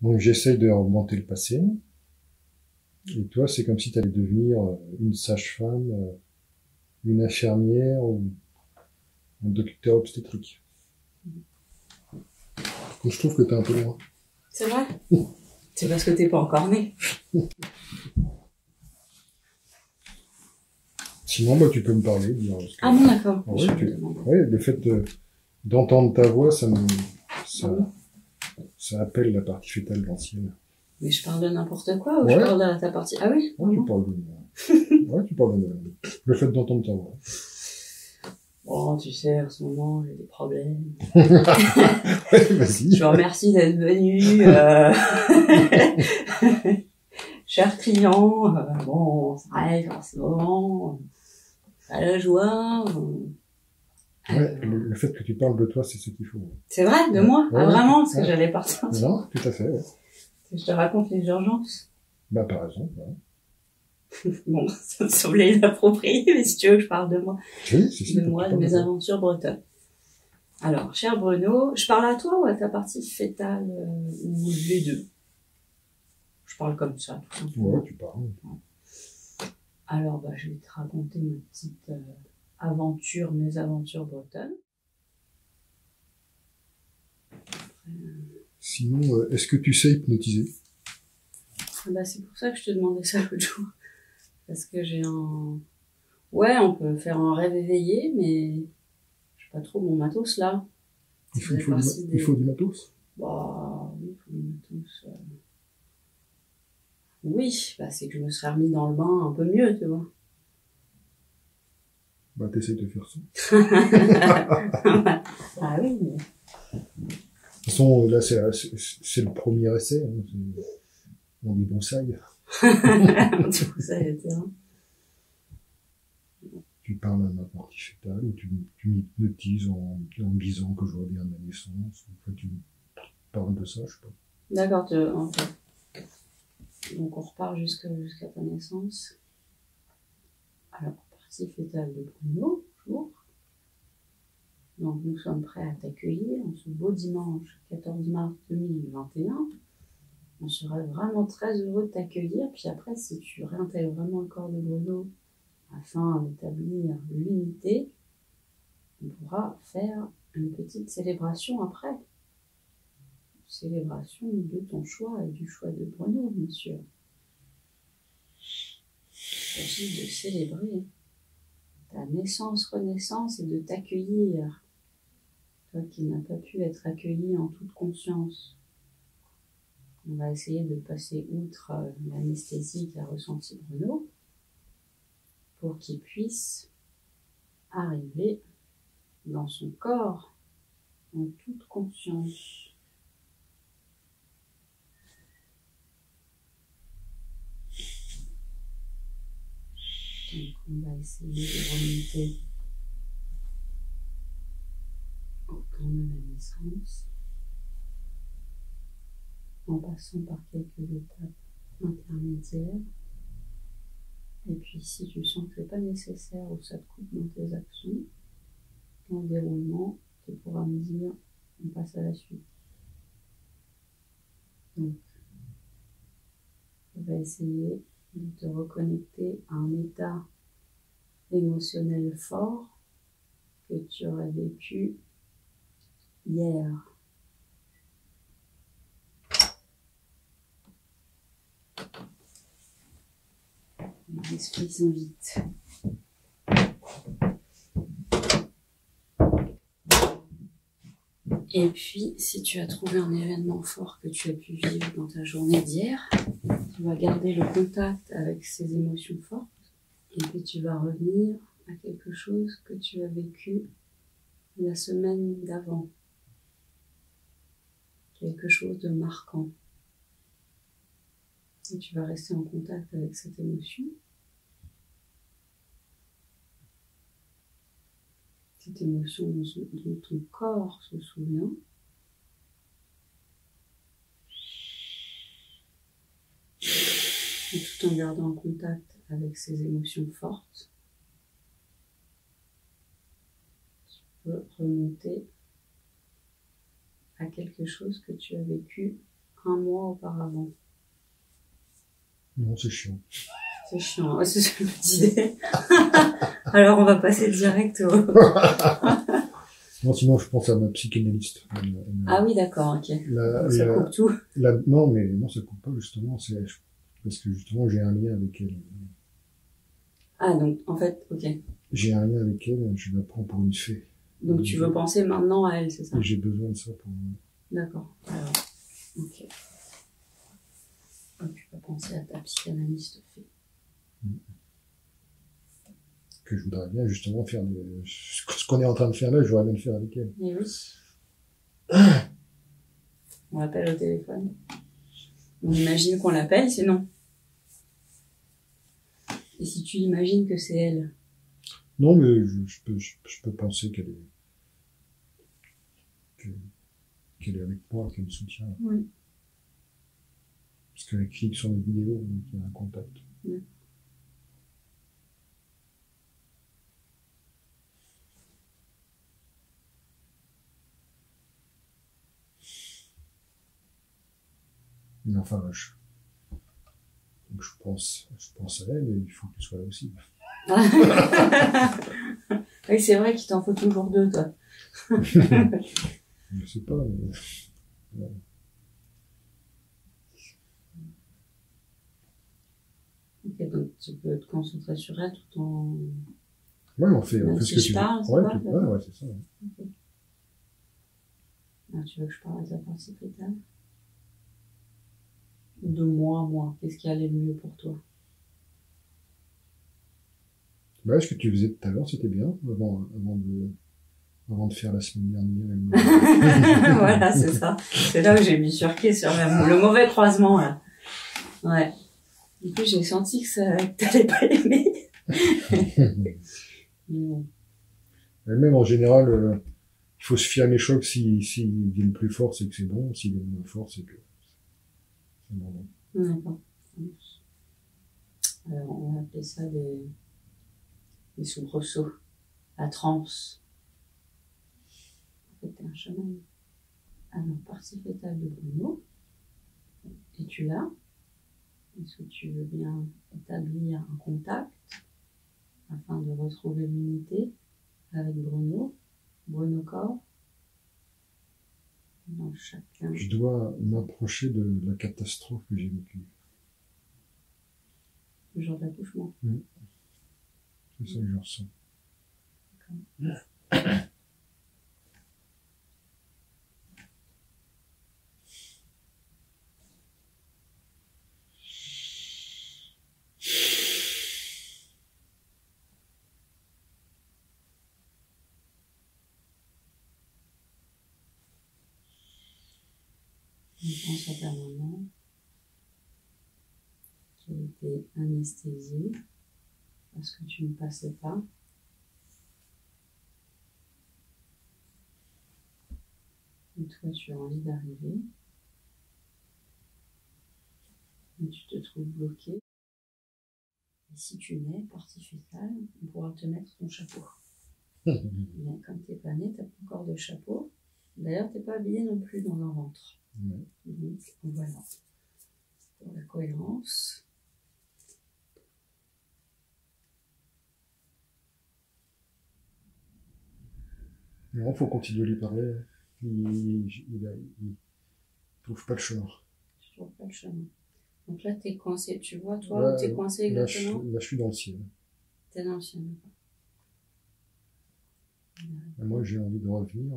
Donc j'essaye de remonter le passé. Et toi, c'est comme si tu allais devenir une sage-femme, une infirmière ou un docteur obstétrique. Donc je trouve que t'es un peu loin. C'est vrai? C'est parce que t'es pas encore né. Sinon, bah, tu peux me parler. Dire ce que... Ah bon, d'accord. Ah, ouais, le fait d'entendre ta voix, ça appelle la partie fétale de l'ancienne. Mais je parle de n'importe quoi ou ouais. Je parle de ta partie... Ah oui? Ouais, tu parles tu parles de le fait d'entendre ta voix. Bon, tu sais, en ce moment, j'ai des problèmes. Ouais, vas-y. Je vous remercie d'être venu. Cher client, bon, ça arrive en ce moment. À la joie. Ouais, le fait que tu parles de toi, c'est ce qu'il faut. C'est vrai, de moi? Ah, vraiment? Parce que j'allais partir. Non, tout à fait, ouais. Je te raconte les urgences. Bah, par exemple, ouais. Bon, ça me semblait inapproprié, mais si tu veux que je parle de moi. Si, de moi, de mes aventures bretonnes. Alors, cher Bruno, je parle à toi ou à ta partie fétale, ou les deux? Je parle comme ça, tout simplement. Ouais, tu parles. Alors, bah, je vais te raconter ma petite aventure, mes aventures bretonnes. Sinon, est-ce que tu sais hypnotiser? Bah, c'est pour ça que je te demandais ça l'autre jour. Parce que j'ai un... Ouais, on peut faire un rêve éveillé, mais je sais pas trop mon matos là. Il faut du matos? Bah, oui, il faut du matos. Oui, bah, c'est que je me serais remis dans le bain un peu mieux, tu vois. Bah, t'essayes de faire ça. Ah oui, mais... De toute façon, là, c'est le premier essai. Hein. On dit bonsaï. Bonsaï, le terrain. Tu parles à ma partie fétale, ou tu m'hypnotises en disant que je reviens de ma naissance. Enfin, tu parles de ça, je sais pas. D'accord, okay. Donc on repart jusqu'à ta naissance. Alors, partie fétale de Bruno, bonjour. Donc nous sommes prêts à t'accueillir en ce beau dimanche 14 mars 2021. On serait vraiment très heureux de t'accueillir. Puis après, si tu réintègres vraiment le corps de Bruno afin d'établir l'unité, on pourra faire une petite célébration après. Une célébration de ton choix et du choix de Bruno, bien sûr. Il s'agit de célébrer ta naissance, renaissance et de t'accueillir. Toi qui n'as pas pu être accueilli en toute conscience. On va essayer de passer outre l'anesthésie qu'a ressenti Bruno pour qu'il puisse arriver dans son corps en toute conscience. Donc on va essayer de remonter au temps de la naissance en passant par quelques étapes intermédiaires. Et puis si tu sens que ce n'est pas nécessaire ou ça te coupe dans tes actions, dans le déroulement, tu pourras me dire on passe à la suite. Donc, on va essayer de te reconnecter à un état émotionnel fort que tu aurais vécu hier. L'esprit s'invite. Et puis, si tu as trouvé un événement fort que tu as pu vivre dans ta journée d'hier, tu vas garder le contact avec ces émotions fortes et puis tu vas revenir à quelque chose que tu as vécu la semaine d'avant. Quelque chose de marquant. Et tu vas rester en contact avec cette émotion. Cette émotion dont ton corps se souvient. Et tout en gardant en contact avec ces émotions fortes, tu peux remonter à quelque chose que tu as vécu un mois auparavant. Non, c'est chiant. C'est chiant, ouais, c'est ce que je me disais. Alors on va passer direct au... Non, sinon je pense à ma psychanalyste. Ah oui, d'accord, ok. La, Donc ça la- coupe tout. non, mais non, ça coupe pas justement. Parce que justement j'ai un lien avec elle. Ah, donc en fait, ok. J'ai un lien avec elle, je la prends pour une fée. Donc tu veux penser maintenant à elle, c'est ça? Et j'ai besoin de ça pour... D'accord. Alors, ok. Donc, tu vas penser à ta psychanalyste fée. Que je voudrais bien justement faire ce qu'on est en train de faire là, je voudrais bien le faire avec elle. Et oui. On l'appelle au téléphone. On imagine qu'on l'appelle, sinon. Et si tu imagines que c'est elle? Non, mais je peux penser qu'elle est avec moi, qu'elle me soutient. Oui. Parce qu'elle clique sur mes vidéos, donc il y a un contact. Oui. Mais enfin, donc je pense à elle, et il faut qu'elle soit là aussi. Oui, c'est vrai qu'il t'en faut toujours deux, toi. Je sais pas, mais... Ouais. Ok, donc tu peux te concentrer sur elle tout en... Ouais, on fait Même ce si que je tu veux. parle, ça Ouais, va, ouais, c'est ça. Ok. Ah, tu veux que je parle de ta partie fétale? De moi, qu'est-ce qui allait le mieux pour toi? Bah, ce que tu faisais tout à l'heure, c'était bien, avant de faire la semaine dernière. Voilà, c'est ça. C'est là où j'ai bifurqué sur le mauvais croisement, là. Ouais. Du coup, j'ai senti que t'allais pas l'aimer. Non. Mais même en général, il faut se fier à mes chocs. S'ils viennent plus fort, c'est que c'est bon. S'ils viennent moins fort, c'est que c'est bon. D'accord. Alors, on va appeler ça des soubresauts. La transe. En fait, t'es un chaman. Alors, partie fétale de Bruno. Es-tu là? Est-ce que tu veux bien établir un contact afin de retrouver l'unité avec Bruno corps? Dans chacun. Je dois m'approcher de la catastrophe que j'ai vécue. Le jour de l'accouchement. C'est ça que je ressens. On pense à ta maman qui a été anesthésiée parce que tu ne passais pas. Et toi, tu as envie d'arriver. Mais tu te trouves bloqué. Et si tu nais, partie fétale, on pourra te mettre ton chapeau. Mais comme t'es pas né, t'as pas encore de chapeau. D'ailleurs, t'es pas habillé non plus dans le ventre. Ouais. Donc, voilà. Pour la cohérence. Non, faut continuer à lui parler. Il trouve pas le chemin. Je trouve pas le chemin. Donc là, t'es coincé. Tu vois, toi, où t'es coincé exactement? Là, je suis dans le ciel. T'es dans le ciel. Et moi, j'ai envie de revenir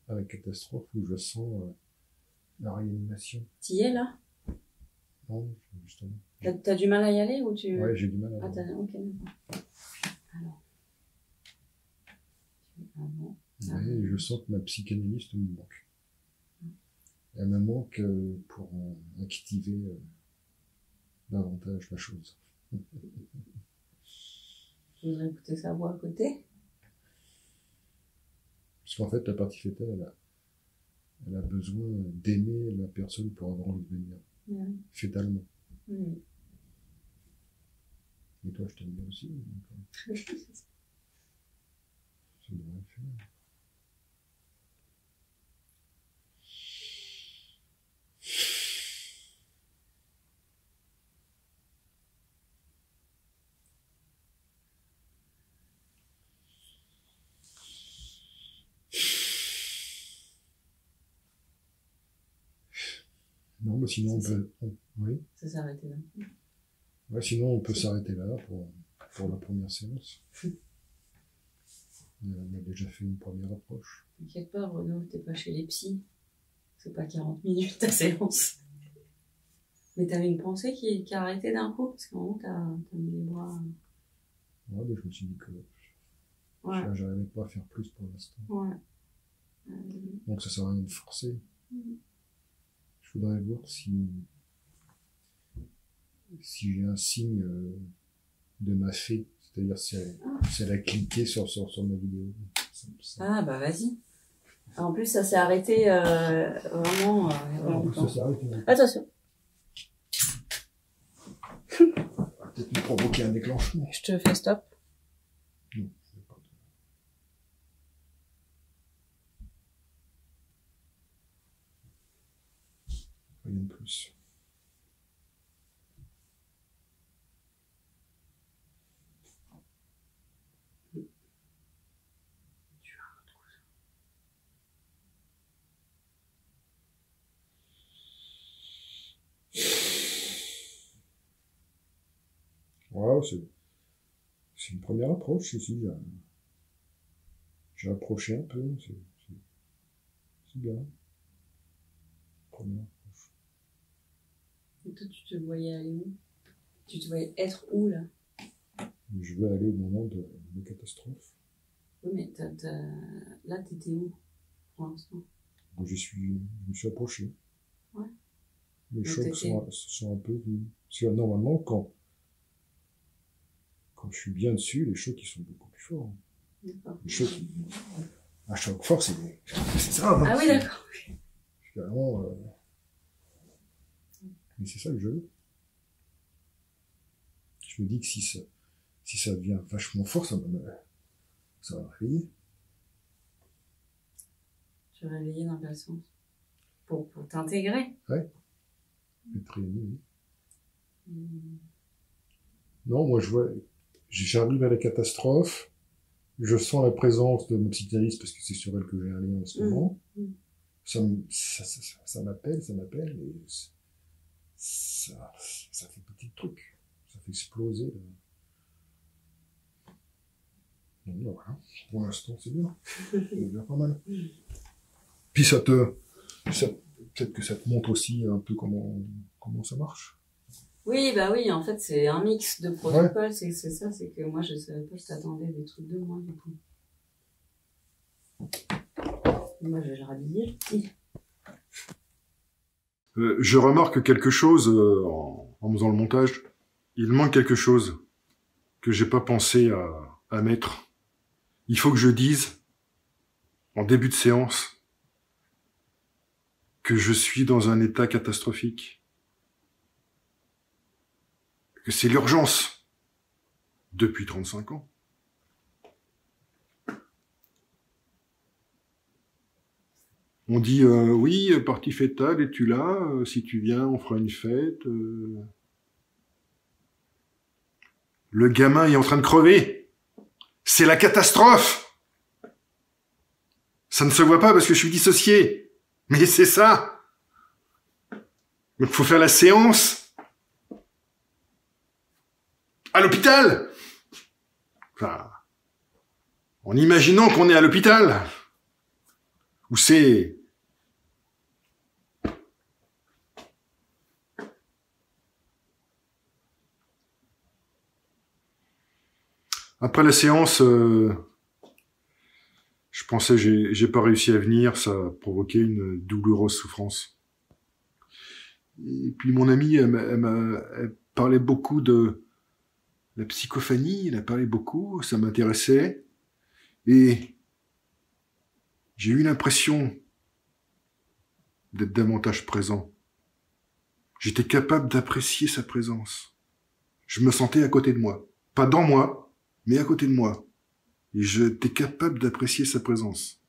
à la catastrophe où je sens la réanimation. T'y es là? Non, justement. T'as du mal à y aller ou tu... Ouais, j'ai du mal à... Ah, ok, d'accord. Alors. Avant. Ouais, je sens que ma psychanalyste me manque. Elle me manque pour activer davantage la chose. Tu voudrais écouter sa voix à côté? Parce qu'en fait, la partie fétale, elle a besoin d'aimer la personne pour avoir envie de venir. Ouais. Fétalement. Oui. Et toi, je t'aime bien aussi. Donc, ça devrait le faire. Non, mais sinon, oui. Ça s'est arrêté là. Ouais, sinon, on peut s'arrêter là pour la première séance. On a déjà fait une première approche. T'inquiète pas, Bruno, t'es pas chez les psys. C'est pas 40 minutes ta séance. Mais t'avais une pensée qui a arrêté d'un coup, parce qu'à un moment, t'as mis les bras. Ouais, ben, je me suis dit que Ouais. j'arrivais pas à faire plus pour l'instant. Ouais. Donc ça sert à rien de forcer. Je voudrais voir si j'ai un signe de ma fée. C'est-à-dire si elle a cliqué sur ma vidéo. Ah, bah vas-y. En plus, ça s'est arrêté vraiment il y a pas longtemps. Ça s'est arrêté. Attention. Ça va peut-être nous provoquer un déclenchement. Je te fais stop. Non, je vais pas. Rien de plus. Ouais, c'est une première approche ici. J'ai approché un peu. C'est bien. Première approche. Et toi, tu te voyais aller où? Tu te voyais être où, là? Je veux aller au moment de catastrophe. Oui, mais là, t'étais où, pour l'instant? Donc je me suis approché. Ouais. Les Donc chocs sont un peu venus. Parce que normalement, quand je suis bien dessus, les chocs, ils sont beaucoup plus forts. D'accord. Les chocs, un choc fort, c'est ça. Hein, Ah oui, d'accord. Carrément, mais c'est ça que je veux. Je me dis que si ça devient vachement fort, ça va me réveiller. Tu réveillais dans quel sens? Pour t'intégrer? Ouais. Être réuni, oui. Non, moi, j'arrive à la catastrophe, je sens la présence de mon psychanalyste parce que c'est sur elle que j'ai un lien en ce moment. Ça m'appelle, et ça fait petit truc. Ça fait exploser. Donc, voilà. Pour l'instant, c'est bien. C'est bien pas mal. Puis peut-être que ça te montre aussi un peu comment ça marche. Oui, bah oui, en fait, c'est un mix de protocoles, ouais. C'est ça, c'est que moi, je savais pas que je t'attendais des trucs de moi, du coup. Moi, je vais le rhabiller, le petit. Je remarque quelque chose en faisant le montage. Il manque quelque chose que j'ai pas pensé à mettre. Il faut que je dise, en début de séance, que je suis dans un état catastrophique. Que c'est l'urgence. Depuis 35 ans. On dit, oui, partie fétale, es-tu là? Si tu viens, on fera une fête. Le gamin est en train de crever. C'est la catastrophe. Ça ne se voit pas parce que je suis dissocié. Mais c'est ça. Il faut faire la séance à l'hôpital. Enfin, en imaginant qu'on est à l'hôpital. Où c'est... Après la séance, je pensais j'ai pas réussi à venir, ça a provoqué une douloureuse souffrance. Et puis mon amie, elle parlait beaucoup de la psychophanie, elle a parlé beaucoup, ça m'intéressait. Et j'ai eu l'impression d'être davantage présent. J'étais capable d'apprécier sa présence. Je me sentais à côté de moi. Pas dans moi, mais à côté de moi. Et j'étais capable d'apprécier sa présence.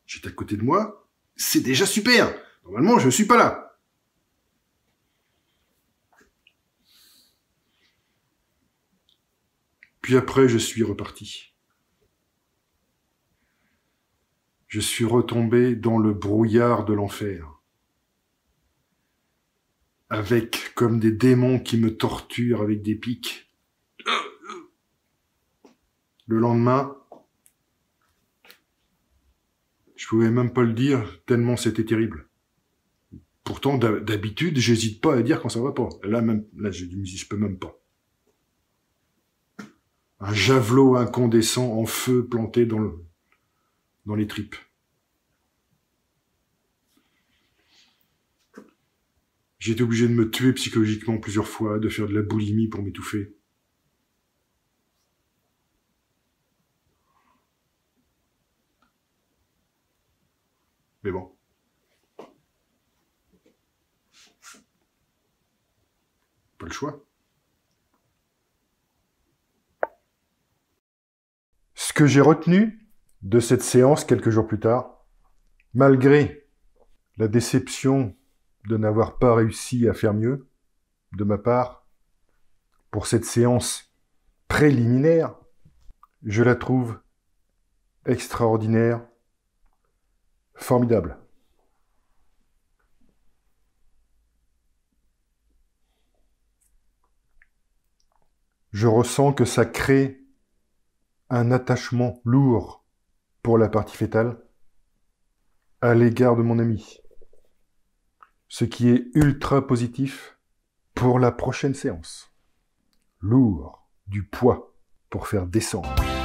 J'étais à côté de moi, c'est déjà super. Normalement, je suis pas là. Puis après, je suis reparti. Je suis retombé dans le brouillard de l'enfer. avec comme des démons qui me torturent avec des pics. Le lendemain, je pouvais même pas le dire tellement c'était terrible. Pourtant, d'habitude, j'hésite pas à dire quand ça va pas. Là, j'ai dit, je peux même pas. Un javelot incandescent en feu planté dans les tripes. J'ai été obligé de me tuer psychologiquement plusieurs fois, de faire de la boulimie pour m'étouffer. Mais bon. Pas le choix. Ce que j'ai retenu de cette séance quelques jours plus tard, malgré la déception de n'avoir pas réussi à faire mieux, de ma part, pour cette séance préliminaire, je la trouve extraordinaire, formidable. Je ressens que ça crée un attachement lourd pour la partie fœtale à l'égard de mon ami. Ce qui est ultra positif pour la prochaine séance. Lourd, du poids pour faire descendre.